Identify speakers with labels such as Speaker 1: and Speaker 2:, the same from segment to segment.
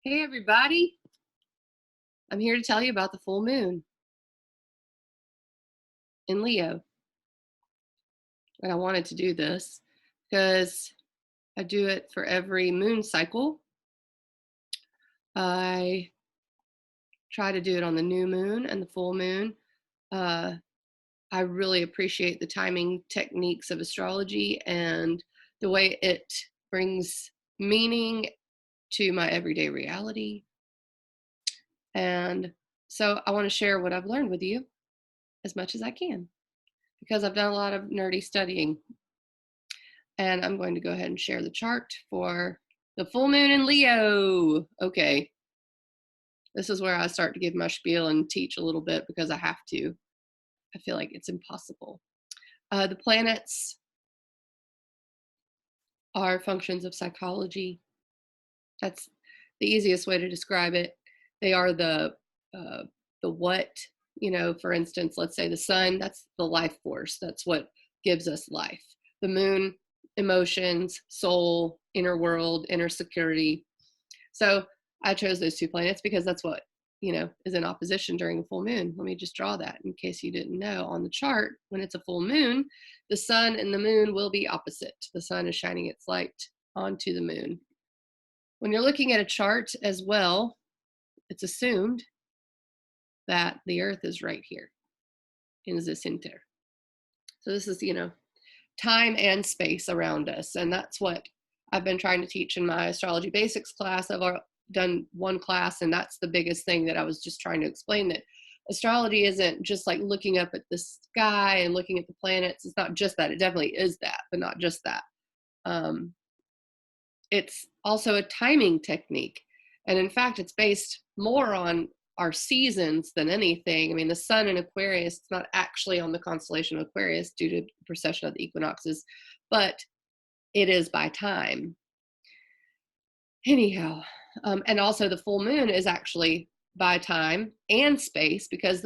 Speaker 1: Hey everybody, I'm here to tell you about the full moon in Leo. And I wanted to do this because I do it for every moon cycle. I try to do it on the new moon and the full moon. Uh, I really appreciate the timing techniques of astrology and the way it brings meaning to my everyday reality. And so I want to share what I've learned with you as much as I can because I've done a lot of nerdy studying. And I'm going to go ahead and share the chart for the full moon in Leo. Okay, this is where I start to give my spiel and teach a little bit because I have to. I feel like it's impossible. The planets are functions of psychology. That's the easiest way to describe it. They are the what, for instance, let's say the sun, that's the life force. That's what gives us life. The moon, emotions, soul, inner world, inner security. So I chose those two planets because that's what, is in opposition during the full moon. Let me just draw that in case you didn't know. On the chart, when it's a full moon, the sun and the moon will be opposite. The sun is shining its light onto the moon. When you're looking at a chart as well, it's assumed that the earth is right here in the center. So this is, time and space around us. And that's what I've been trying to teach in my astrology basics class. I've done one class, and that's the biggest thing that I was just trying to explain, that astrology isn't just like looking up at the sky and looking at the planets. It's not just that. It definitely is that, but not just that. It's also a timing technique. And in fact, it's based more on our seasons than anything. I mean, the sun in Aquarius, it's not actually on the constellation of Aquarius due to the precession of the equinoxes, but it is by time. Anyhow, and also the full moon is actually by time and space, because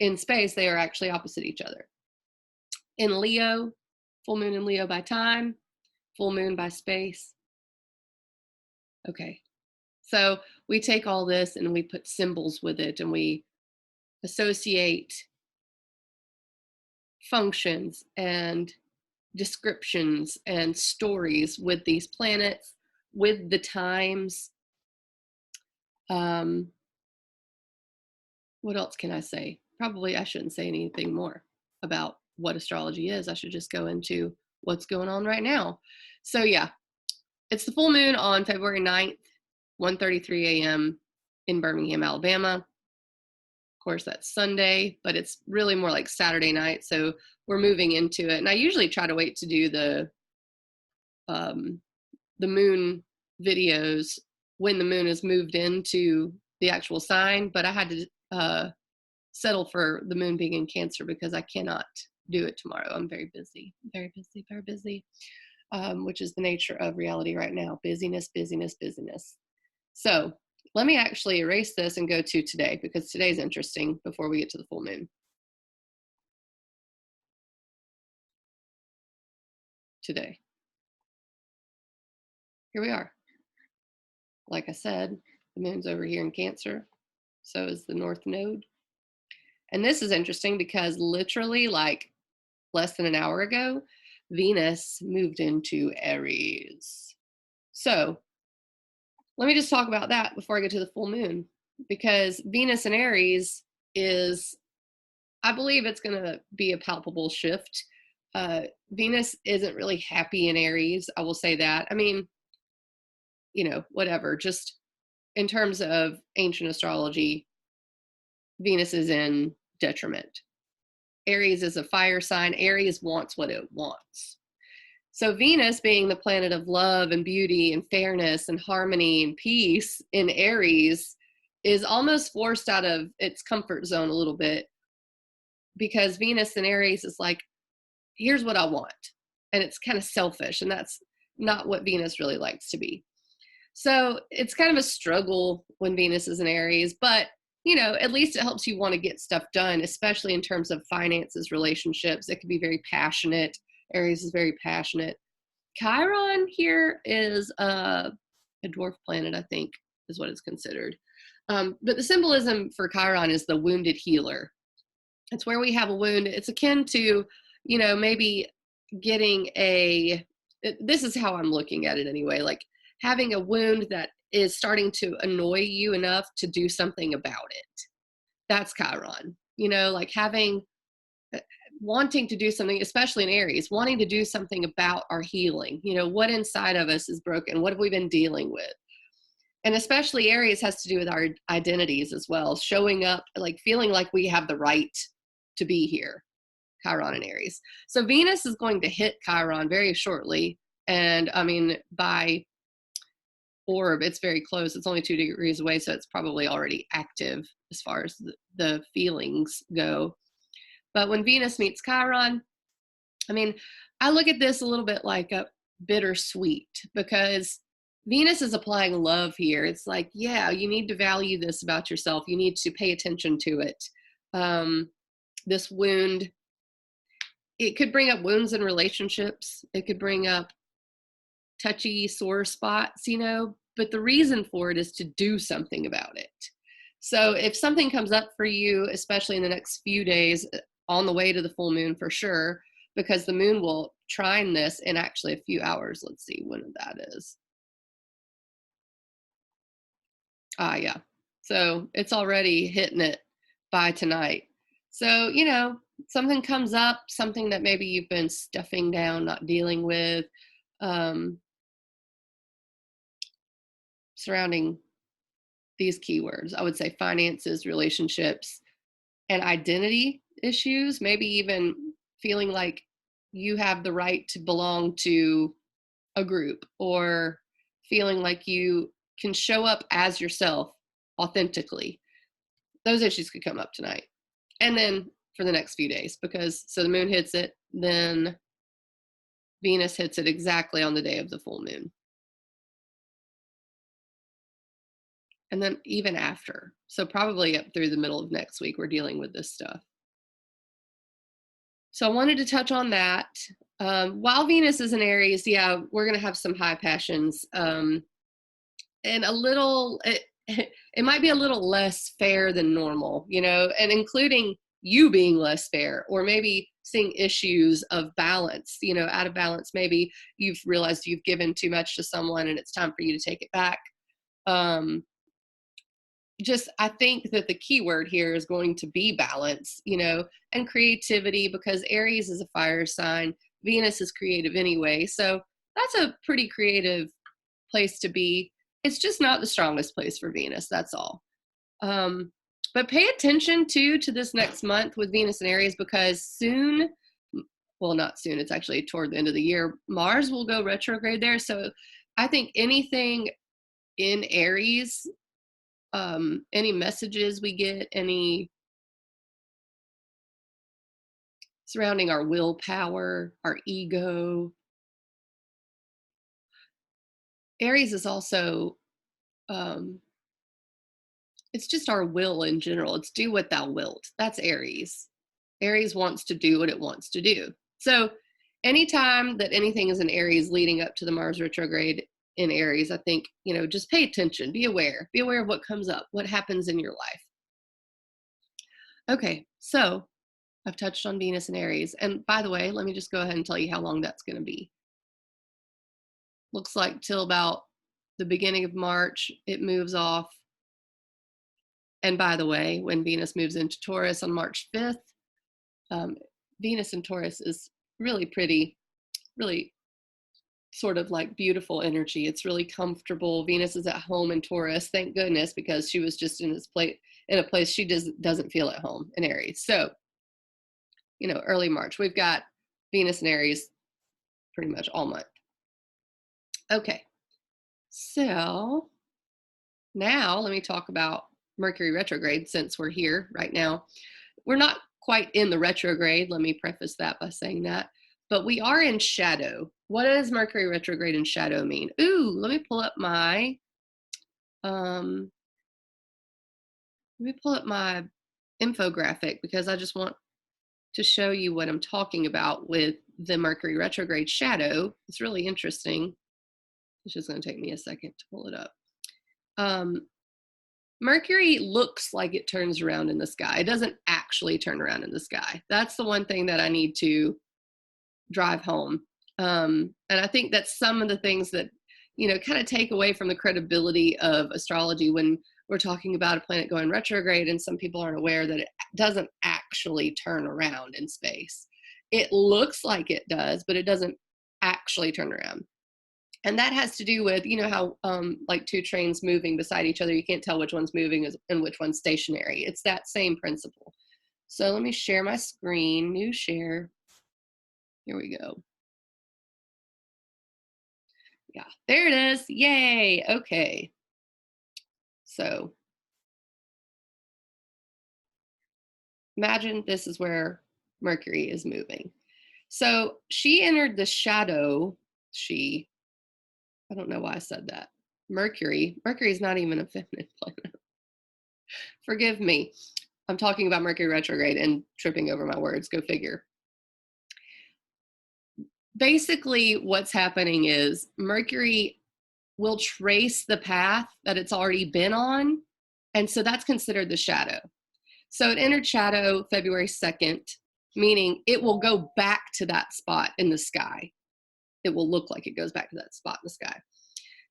Speaker 1: in space they are actually opposite each other. In Leo, full moon in Leo by time, full moon by space. Okay, so we take all this and we put symbols with it, and we associate functions and descriptions and stories with these planets, with the times. What else can I say? Probably I shouldn't say anything more about what astrology is. I should just go into what's going on right now. So yeah, it's the full moon on February 9th, 1:33 a.m. in Birmingham, Alabama. Of course, that's Sunday, but it's really more like Saturday night. So we're moving into it. And I usually try to wait to do the moon videos when the moon is moved into the actual sign, but I had to settle for the moon being in Cancer because I cannot do it tomorrow. I'm very busy, very busy, very busy, which is the nature of reality right now. Busyness, busyness, busyness. So let me actually erase this and go to today, because today's interesting before we get to the full moon. Today. Here we are. Like I said, the moon's over here in Cancer. So is the North Node. And this is interesting because literally like less than an hour ago, Venus moved into Aries. So let me just talk about that before I get to the full moon, because Venus in Aries is, I believe it's going to be a palpable shift. Venus isn't really happy in Aries. I will say that. I mean, whatever, just in terms of ancient astrology, Venus is in detriment. Aries is a fire sign. Aries wants what it wants. So Venus, being the planet of love and beauty and fairness and harmony and peace in Aries, is almost forced out of its comfort zone a little bit, because Venus in Aries is like, here's what I want. And it's kind of selfish, and that's not what Venus really likes to be. So it's kind of a struggle when Venus is in Aries, but at least it helps you want to get stuff done, especially in terms of finances, relationships. It can be very passionate. Aries is very passionate. Chiron here is a dwarf planet, I think. is what it's considered. But the symbolism for Chiron is the wounded healer. It's where we have a wound. It's akin to, maybe getting this is how I'm looking at it anyway, like having a wound that is starting to annoy you enough to do something about it. That's Chiron, like wanting to do something, especially in Aries, wanting to do something about our healing. What inside of us is broken? What have we been dealing with? And especially Aries has to do with our identities as well, showing up, like feeling like we have the right to be here, Chiron and Aries. So Venus is going to hit Chiron very shortly. And I mean, by orb, it's very close. It's only 2 degrees away, so it's probably already active as far as the feelings go. But when Venus meets Chiron, I mean, I look at this a little bit like a bittersweet, because Venus is applying love here. It's like, yeah, you need to value this about yourself. You need to pay attention to it. This wound, it could bring up wounds in relationships. It could bring up touchy, sore spots, but the reason for it is to do something about it. So if something comes up for you, especially in the next few days, on the way to the full moon for sure, because the moon will trine this in actually a few hours. Let's see when that is. Yeah. So it's already hitting it by tonight. So, something comes up, something that maybe you've been stuffing down, not dealing with, surrounding these keywords. I would say finances, relationships, and identity issues, maybe even feeling like you have the right to belong to a group, or feeling like you can show up as yourself authentically. Those issues could come up tonight. And then for the next few days, because so the moon hits it, then Venus hits it exactly on the day of the full moon. And then even after. So probably up through the middle of next week, we're dealing with this stuff. So I wanted to touch on that. While Venus is in Aries, yeah, we're going to have some high passions, and a little, it might be a little less fair than normal, and including you being less fair, or maybe seeing issues of balance, out of balance. Maybe you've realized you've given too much to someone and it's time for you to take it back. I think that the key word here is going to be balance, and creativity, because Aries is a fire sign. Venus is creative anyway. So that's a pretty creative place to be. It's just not the strongest place for Venus. That's all. But pay attention to this next month with Venus and Aries, because soon, well, not soon, it's actually toward the end of the year, Mars will go retrograde there. So I think anything in Aries, any messages we get, any surrounding our willpower, our ego. Aries is also, it's just our will in general. It's do what thou wilt. That's Aries. Aries wants to do what it wants to do. So anytime that anything is in Aries leading up to the Mars retrograde in Aries, I think, just pay attention, be aware of what comes up, what happens in your life. Okay, so I've touched on Venus and Aries. And by the way, let me just go ahead and tell you how long that's going to be. Looks like till about the beginning of March, it moves off. And by the way, when Venus moves into Taurus on March 5th, Venus in Taurus is really pretty, really sort of like beautiful energy. It's really comfortable. Venus is at home in Taurus, thank goodness, because she was just in a place she doesn't feel at home in Aries. So, early March, we've got Venus and Aries pretty much all month. Okay, so now let me talk about Mercury retrograde, since we're here right now. We're not quite in the retrograde, let me preface that by saying that, but we are in shadow. What does Mercury retrograde in shadow mean? Ooh, let me pull up my infographic, because I just want to show you what I'm talking about with the Mercury retrograde shadow. It's really interesting. It's just going to take me a second to pull it up. Um, Mercury looks like it turns around in the sky. It doesn't actually turn around in the sky. That's the one thing that I need to drive home. And I think that's some of the things that, kind of take away from the credibility of astrology when we're talking about a planet going retrograde, and some people aren't aware that it doesn't actually turn around in space. It looks like it does, but it doesn't actually turn around. And that has to do with, how like two trains moving beside each other, you can't tell which one's moving and which one's stationary. It's that same principle. So let me share my screen, new share. Here we go. Yeah, there it is. Yay. Okay. So imagine this is where Mercury is moving. So she entered the shadow. I don't know why I said that. Mercury is not even a feminine planet. Forgive me. I'm talking about Mercury retrograde and tripping over my words. Go figure. Basically, what's happening is Mercury will trace the path that it's already been on. And so that's considered the shadow. So it entered shadow February 2nd, meaning it will go back to that spot in the sky. It will look like it goes back to that spot in the sky.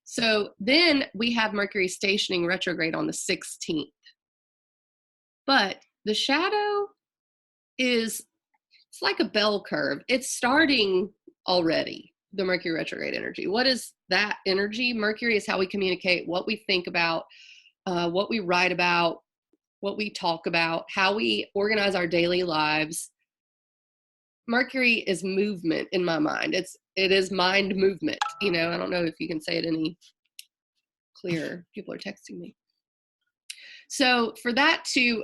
Speaker 1: So then we have Mercury stationing retrograde on the 16th. But the shadow it's like a bell curve. It's starting already, the Mercury retrograde energy. What is that energy? Mercury is how we communicate, what we think about, what we write about, what we talk about, how we organize our daily lives. Mercury is movement in my mind. It is mind movement. I don't know if you can say it any clearer. People are texting me. So for that to,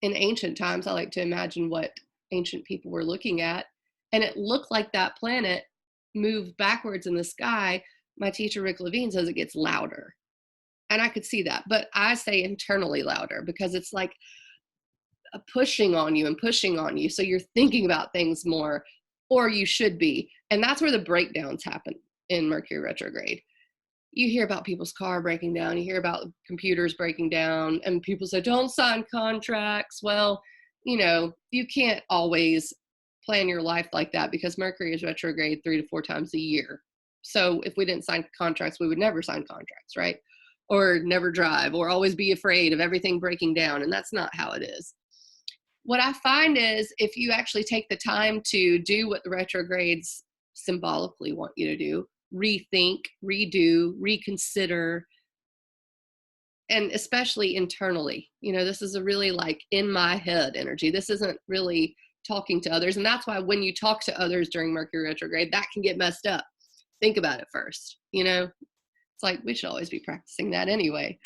Speaker 1: in ancient times, I like to imagine what ancient people were looking at, and it looked like that planet moved backwards in the sky. My teacher, Rick Levine, says it gets louder. And I could see that, but I say internally louder because it's like pushing on you and pushing on you. So you're thinking about things more, or you should be. And that's where the breakdowns happen in Mercury retrograde. You hear about people's car breaking down, you hear about computers breaking down, and people say, don't sign contracts. Well, you can't always plan your life like that because Mercury is retrograde 3 to 4 times a year. So if we didn't sign contracts, we would never sign contracts, right? Or never drive, or always be afraid of everything breaking down. And that's not how it is. What I find is if you actually take the time to do what the retrogrades symbolically want you to do, rethink, redo, reconsider, and especially internally, this is a really like in my head energy. This isn't really talking to others. And that's why when you talk to others during Mercury retrograde, that can get messed up. Think about it first. It's like we should always be practicing that anyway.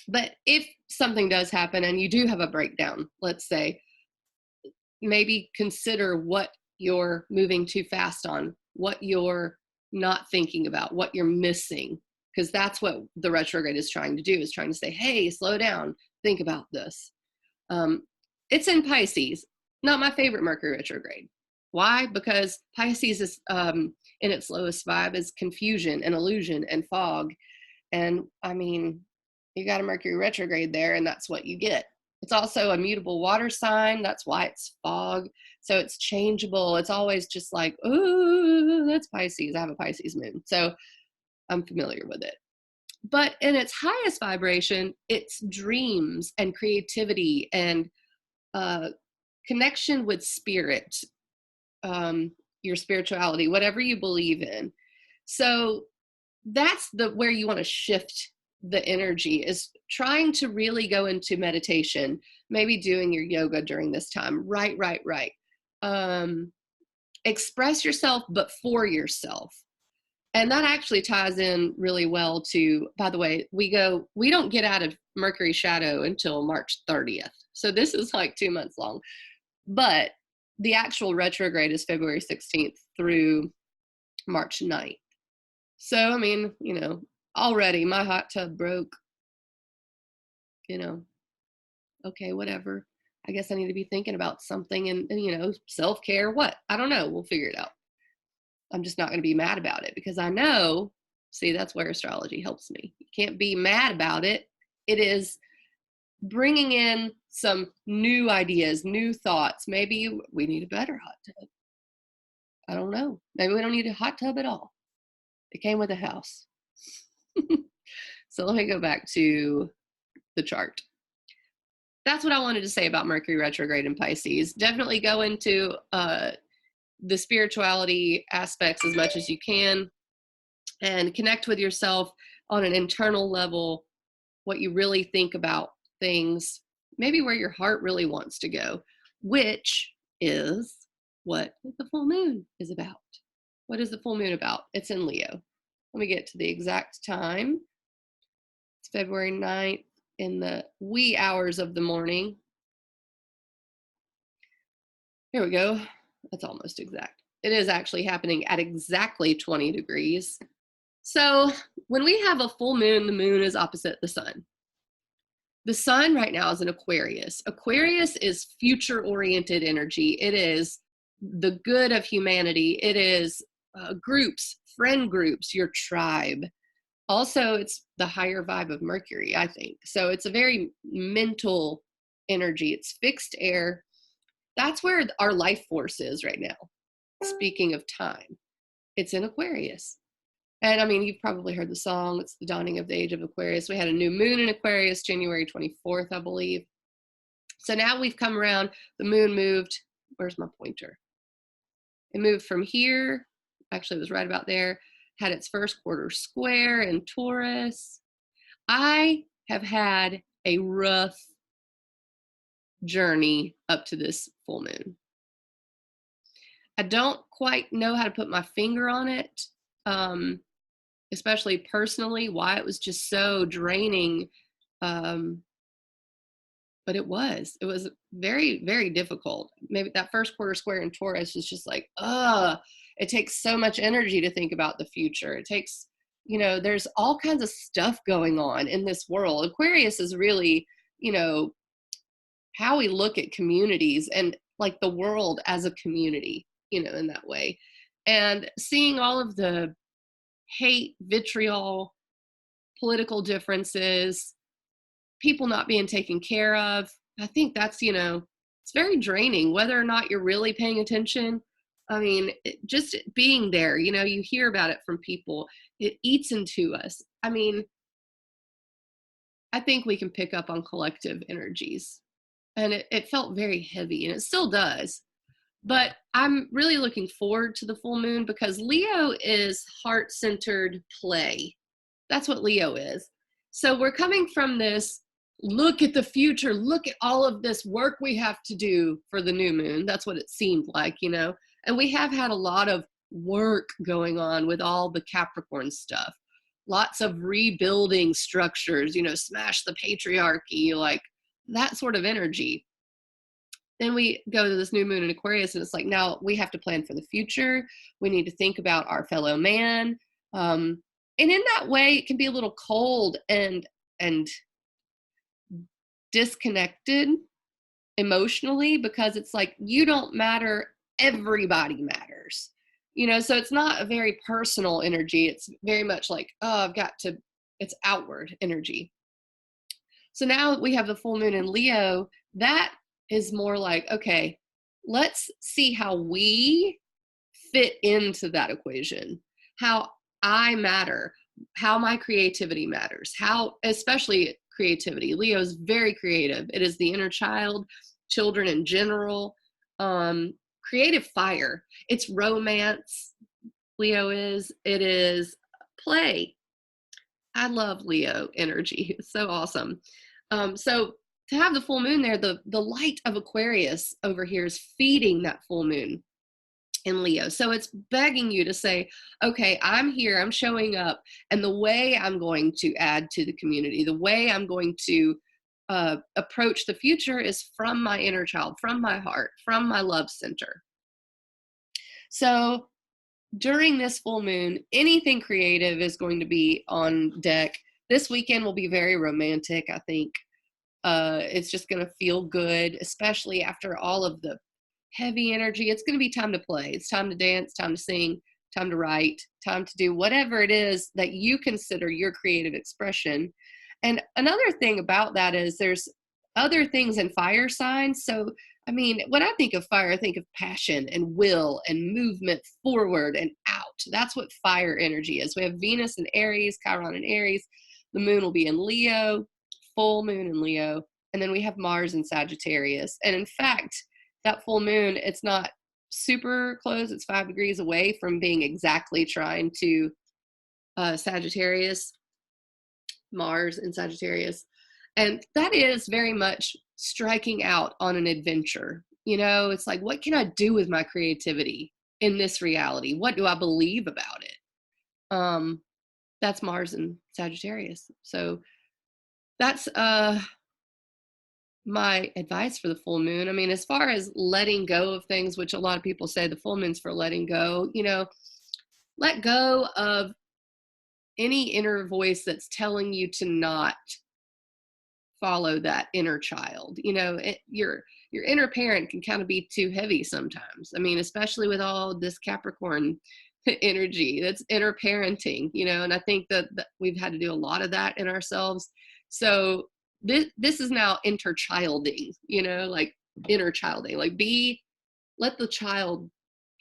Speaker 1: But if something does happen and you do have a breakdown, let's say, maybe consider what you're moving too fast on, what you're not thinking about, what you're missing, because that's what the retrograde is trying to do, is trying to say, hey, slow down, think about this. It's in Pisces, not my favorite Mercury retrograde. Why? Because Pisces is in its lowest vibe is confusion and illusion and fog. And I mean, you got a Mercury retrograde there, and that's what you get. It's also a mutable water sign. That's why it's fog. So it's changeable. It's always just like, ooh, that's Pisces. I have a Pisces moon. So I'm familiar with it. But in its highest vibration, it's dreams and creativity and connection with spirit, your spirituality, whatever you believe in. So that's where you want to shift the energy, is trying to really go into meditation, maybe doing your yoga during this time. Right. Express yourself, but for yourself. And that actually ties in really well to, by the way, we don't get out of Mercury shadow until March 30th. So this is like 2 months long. But the actual retrograde is February 16th through March 9th. So, I mean, already my hot tub broke, okay, whatever. I guess I need to be thinking about something and self-care, what? I don't know. We'll figure it out. I'm just not going to be mad about it because I know See, that's where astrology helps me. You can't be mad about it. It is bringing in some new ideas, new thoughts. Maybe we need a better hot tub. I don't know. Maybe we don't need a hot tub at all. It came with a house. So let me go back to the chart. That's what I wanted to say about Mercury retrograde in Pisces. Definitely go into the spirituality aspects as much as you can and connect with yourself on an internal level, what you really think about things, maybe where your heart really wants to go, which is what the full moon is about. What is the full moon about? It's in Leo. Let me get to the exact time. It's February 9th in the wee hours of the morning. Here we go. That's almost exact. It is actually happening at exactly 20 degrees. So when we have a full moon, the moon is opposite the sun. The sun right now is in Aquarius. Aquarius is future-oriented energy. It is the good of humanity. It is groups, friend groups, your tribe. Also, it's the higher vibe of Mercury, I think. So it's a very mental energy. It's fixed air. That's where our life force is right now. Speaking of time, it's in Aquarius. And I mean, you've probably heard the song. It's the dawning of the age of Aquarius. We had a new moon in Aquarius, January 24th, I believe. So now we've come around. The moon moved. Where's my pointer? It moved from here. Actually, it was right about there. Had its first quarter square in Taurus. I have had a rough journey up to this full moon. I don't quite know how to put my finger on it. Especially personally, why it was just so draining. But it was very, very difficult. Maybe that first quarter square in Taurus was just like, it takes so much energy to think about the future. It takes, there's all kinds of stuff going on in this world. Aquarius is really, how we look at communities and like the world as a community, in that way. And seeing all of the hate, vitriol, political differences, people not being taken care of. I think that's, it's very draining, whether or not you're really paying attention. I mean, just being there, you hear about it from people. It eats into us. I mean, I think we can pick up on collective energies. And it felt very heavy, and it still does. But I'm really looking forward to the full moon because Leo is heart-centered play. That's what Leo is. So we're coming from this, look at the future, look at all of this work we have to do for the new moon. That's what it seemed like, And we have had a lot of work going on with all the Capricorn stuff. Lots of rebuilding structures, smash the patriarchy, like that sort of energy. Then we go to this new moon in Aquarius, and it's like, now we have to plan for the future. We need to think about our fellow man. And in that way, it can be a little cold and disconnected emotionally, because it's like, you don't matter, everybody matters. So it's not a very personal energy. It's very much like, it's outward energy. So now we have the full moon in Leo. That is more like, okay, let's see how we fit into that equation, how I matter, how my creativity matters, how, especially creativity. Leo is very creative. It is the inner child, children in general, creative fire. It's romance. Leo is, it is play. I love Leo energy. It's so awesome. So to have the full moon there, the light of Aquarius over here is feeding that full moon in Leo. So it's begging you to say, okay, I'm here, I'm showing up, and the way I'm going to add to the community, the way I'm going to approach the future is from my inner child, from my heart, from my love center. So during this full moon, anything creative is going to be on deck. This weekend will be very romantic, I think. It's just going to feel good, especially after all of the heavy energy. It's going to be time to play. It's time to dance, time to sing, time to write, time to do whatever it is that you consider your creative expression. And another thing about that is there's other things in fire signs. So, I mean, when I think of fire, I think of passion and will and movement forward and out. That's what fire energy is. We have Venus in Aries, Chiron in Aries. The moon will be in Leo, full moon in Leo. And then we have Mars in Sagittarius. And in fact, that full moon, it's not super close. It's 5 degrees away from being exactly trying to Sagittarius, Mars in Sagittarius. And that is very much striking out on an adventure. You know, it's like, what can I do with my creativity in this reality? What do I believe about it? That's Mars in Sagittarius. So that's my advice for the full moon. I mean, as far as letting go of things, which a lot of people say the full moon's for letting go, you know, let go of any inner voice that's telling you to not follow that inner child. You know, your inner parent can kind of be too heavy sometimes. I mean, especially with all this Capricorn energy, that's inner parenting, you know, and I think that we've had to do a lot of that in ourselves. So this is now interchilding, you know, like inner childing, like let the child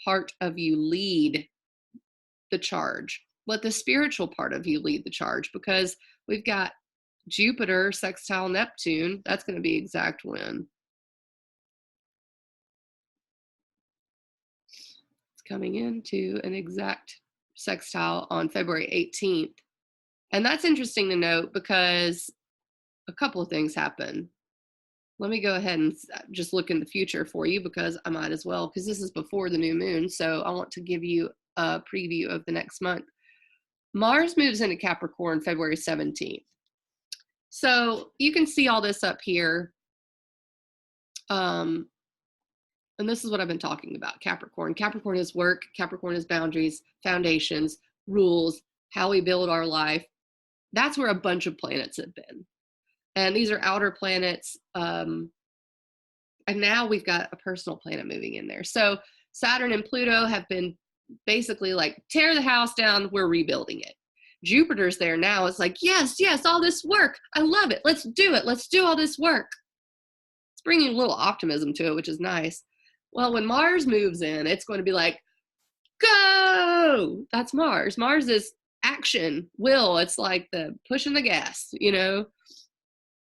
Speaker 1: part of you lead the charge. Let the spiritual part of you lead the charge, because we've got Jupiter sextile Neptune. That's going to be exact when? It's coming into an exact sextile on February 18th. And that's interesting to note because a couple of things happen. Let me go ahead and just look in the future for you, because I might as well, because this is before the new moon. So I want to give you a preview of the next month. Mars moves into Capricorn February 17th. So you can see all this up here. And this is what I've been talking about, Capricorn. Capricorn is work. Capricorn is boundaries, foundations, rules, how we build our life. That's where a bunch of planets have been. And these are outer planets. And now we've got a personal planet moving in there. So Saturn and Pluto have been basically like, tear the house down, we're rebuilding it. Jupiter's there now. It's like, yes, all this work. I love it. Let's do it. Let's do all this work. It's bringing a little optimism to it, which is nice. Well, when Mars moves in, it's going to be like, go! That's Mars. Mars is action, will. It's like the pushing the gas, you know?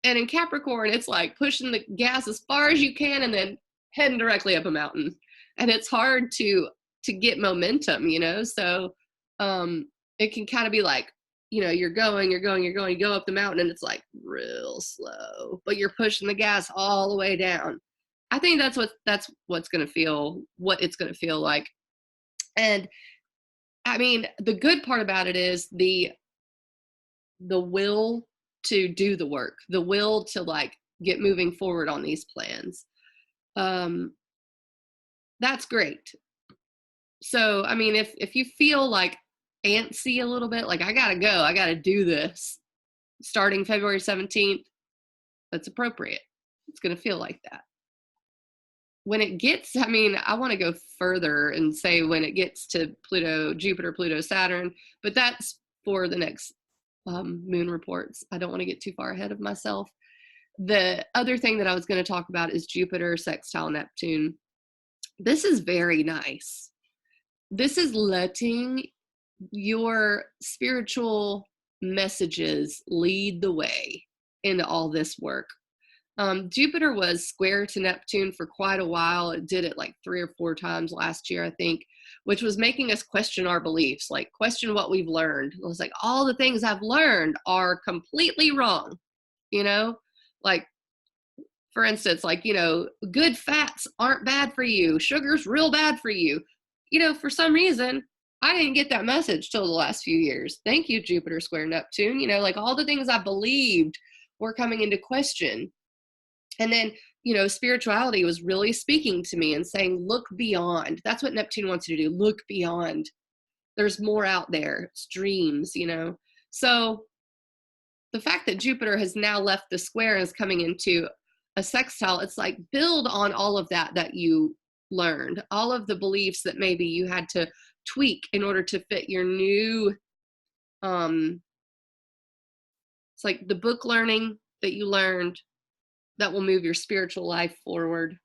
Speaker 1: And in Capricorn, it's like pushing the gas as far as you can and then heading directly up a mountain. And it's hard to get momentum, you know? So it can kind of be like, you know, you go up the mountain and it's like real slow, but you're pushing the gas all the way down. I think that's what's going to feel, what it's going to feel like. And I mean, the good part about it is the will to do the work, the will to like get moving forward on these plans. That's great. So, I mean, if you feel like antsy a little bit, like I gotta go, I gotta do this, starting February 17th, that's appropriate. It's gonna feel like that. When it gets, I mean, I want to go further and say when it gets to Pluto, Jupiter, Pluto, Saturn, but that's for the next moon reports. I don't want to get too far ahead of myself. The other thing that I was going to talk about is Jupiter sextile Neptune. This is very nice. This is letting your spiritual messages lead the way into all this work. Jupiter was square to Neptune for quite a while. It did it like 3 or 4 times last year, I think, which was making us question our beliefs, like question what we've learned. It was like, all the things I've learned are completely wrong, you know? Like, for instance, like, you know, good fats aren't bad for you. Sugar's real bad for you. You know, for some reason, I didn't get that message till the last few years. Thank you, Jupiter square Neptune. You know, like all the things I believed were coming into question. And then, you know, spirituality was really speaking to me and saying, look beyond. That's what Neptune wants you to do. Look beyond. There's more out there. It's dreams, you know. So the fact that Jupiter has now left the square and is coming into a sextile, it's like build on all of that you learned, all of the beliefs that maybe you had to tweak in order to fit your new, it's like the book learning that you learned that will move your spiritual life forward.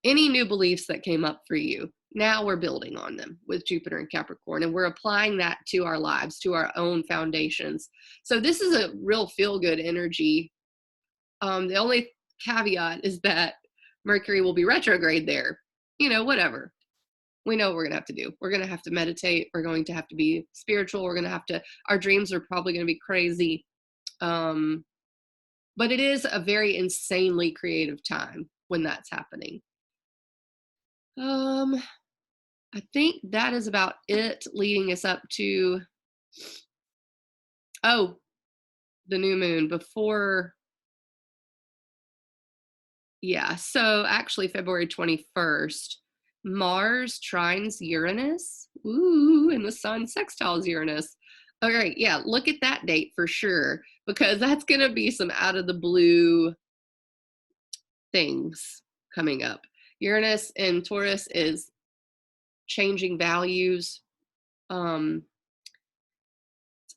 Speaker 1: Any new beliefs that came up for you, now we're building on them with Jupiter and Capricorn, and we're applying that to our lives, to our own foundations. So this is a real feel-good energy. The only caveat is that Mercury will be retrograde there. Whatever. We know what we're going to have to do. We're going to have to meditate. We're going to have to be spiritual. We're going to have to, our dreams are probably going to be crazy. But it is a very insanely creative time when that's happening. I think that is about it, leading us up to, the new moon before. Yeah, so actually February 21st, Mars trines Uranus. Ooh, and the sun sextiles Uranus. All right, yeah, look at that date for sure, because that's going to be some out of the blue things coming up. Uranus in Taurus is changing values.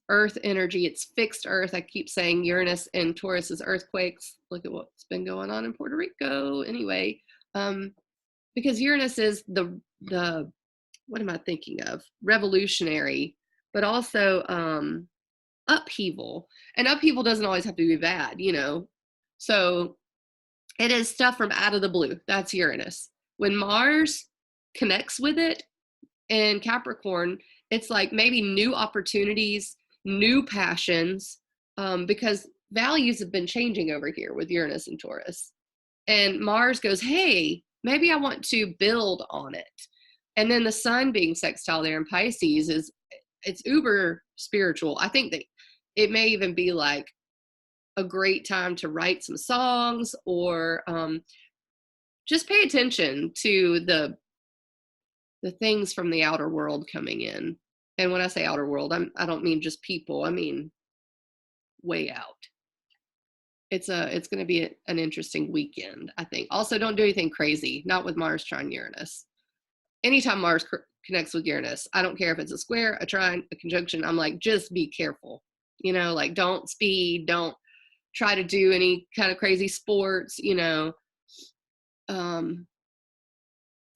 Speaker 1: Earth energy, it's fixed earth. I keep saying Uranus in Taurus is earthquakes. Look at what's been going on in Puerto Rico. Anyway, because Uranus is the what am I thinking of? Revolutionary, but also upheaval. And upheaval doesn't always have to be bad, So it is stuff from out of the blue. That's Uranus. When Mars connects with it in Capricorn, it's like maybe new opportunities, new passions, because values have been changing over here with Uranus and Taurus. And Mars goes, hey, maybe I want to build on it. And then the sun being sextile there in Pisces it's uber spiritual. I think that it may even be like a great time to write some songs, or just pay attention to the things from the outer world coming in. And when I say outer world, I don't mean just people. I mean way out. It's going to be an interesting weekend, I think. Also, don't do anything crazy. Not with Mars trine Uranus. Anytime Mars connects with Uranus, I don't care if it's a square, a trine, a conjunction. I'm like, just be careful. Like don't speed, don't try to do any kind of crazy sports. So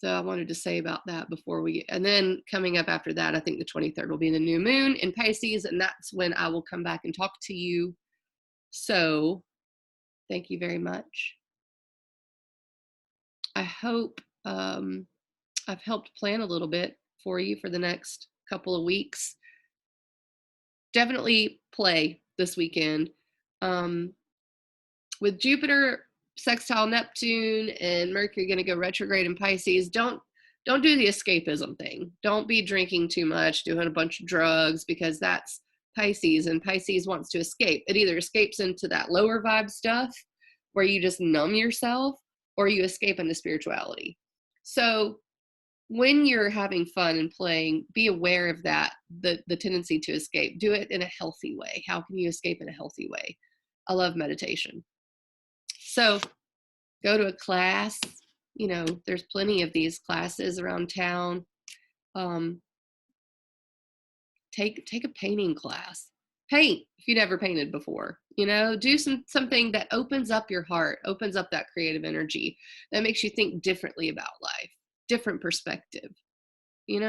Speaker 1: I wanted to say about that before and then coming up after that, I think the 23rd will be the new moon in Pisces, and that's when I will come back and talk to you. So thank you very much. I hope I've helped plan a little bit for you for the next couple of weeks. Definitely play this weekend. With Jupiter sextile Neptune and Mercury going to go retrograde in Pisces, don't do the escapism thing. Don't be drinking too much, doing a bunch of drugs, because that's Pisces, and Pisces wants to escape. It either escapes into that lower vibe stuff where you just numb yourself, or you escape into spirituality. So when you're having fun and playing, be aware of that, the tendency to escape. Do it in a healthy way. How can you escape in a healthy way? I love meditation. So go to a class. There's plenty of these classes around town. Take a painting class. Paint if you never painted before. Do something that opens up your heart, opens up that creative energy, that makes you think differently about life, different perspective. Be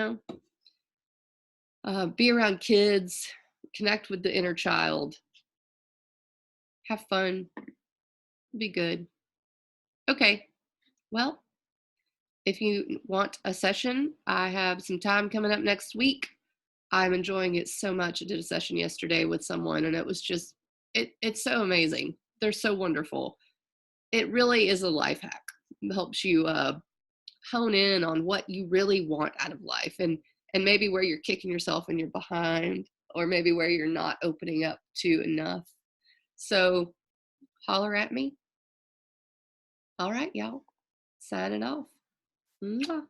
Speaker 1: around kids, connect with the inner child, have fun, be good. Okay, well, if you want a session, I have some time coming up next week. I'm enjoying it so much. I did a session yesterday with someone, and it was just, it's so amazing. They're so wonderful. It really is a life hack. It helps you hone in on what you really want out of life, and maybe where you're kicking yourself and you're behind, or maybe where you're not opening up to enough. So holler at me. All right, y'all. Signing off. Mwah.